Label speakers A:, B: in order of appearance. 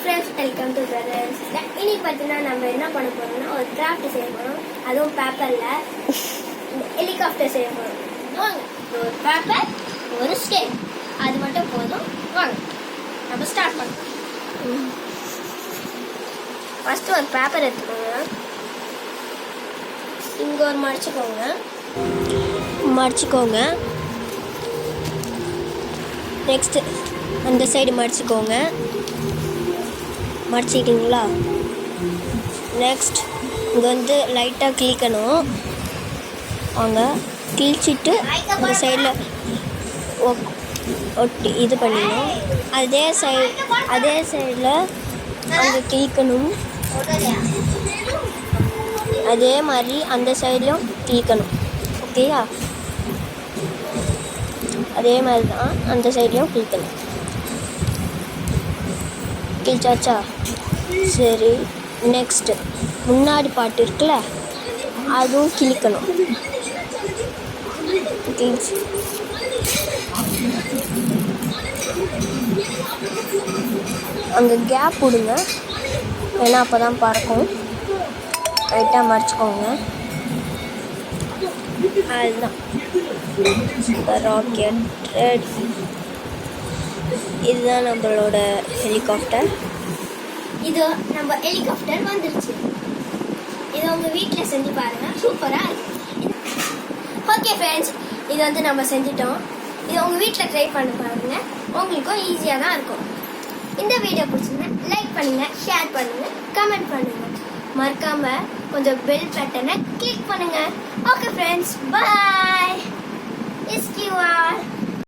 A: Friends, welcome to brothers. இன்னைக்கு பார்த்தீங்கன்னா நம்ம என்ன பண்ண போறோம்னா ஒரு கிராஃப்ட் செய்ய போறோம். அதுவும் பேப்பர்ல ஹெலிகாப்டர் செய்ய போறோம். வாங்க, ஒரு பேப்பர், ஒரு ஸ்கேல், அது மட்டும் போதும். வாங்க நம்ம ஸ்டார்ட் பண்ணலாம். ஃபர்ஸ்ட் ஒரு பேப்பர் எடுத்துக்கோங்க. இங்கே ஒரு மடிச்சுக்கோங்க. நெக்ஸ்ட் அந்த சைடு மடிச்சிக்கிட்டீங்களா? நெக்ஸ்ட் இங்கே வந்து லைட்டாக கிழிக்கணும். அவங்க கிழிச்சிட்டு இந்த சைடில் ஒட்டி இது பண்ணிடணும். அதே சைடில் அங்கே கிழிக்கணும். அதே மாதிரி அந்த சைட்லையும் கிழிக்கணும். ஓகேயா? அதே மாதிரி தான் அந்த சைட்லையும் கிழிக்கணும். கிழிச்சாச்சா? சரி, நெக்ஸ்ட்டு முன்னாடி பாட்டு இருக்குல்ல, அதுவும் கிழிக்கணும். கிழிச்சு அங்கே கேப் விடுங்க, ஏன்னா அப்போ தான் பறக்கும். லைட்டாக மடிச்சுக்கோங்க. அதுதான் ராக்கெட் ரெடி. இதுதான் நம்மளோட ஹெலிகாப்டர். இது நம்ம ஹெலிகாப்டர் வந்துருச்சு. இதை உங்கள் வீட்டில் செஞ்சு பாருங்கள், சூப்பராக இருக்கும். ஓகே ஃப்ரெண்ட்ஸ், இது வந்து நம்ம செஞ்சிட்டோம். இதை உங்கள் வீட்டில் ட்ரை பண்ணி பாருங்கள், உங்களுக்கும் ஈஸியாக தான் இருக்கும். இந்த வீடியோ பிடிச்சிருந்தா லைக் பண்ணுங்கள், ஷேர் பண்ணுங்கள், கமெண்ட் பண்ணுங்கள். மறக்காமல் கொஞ்சம் பெல் பட்டனை கிளிக் பண்ணுங்கள். Okay friends, bye. Is you are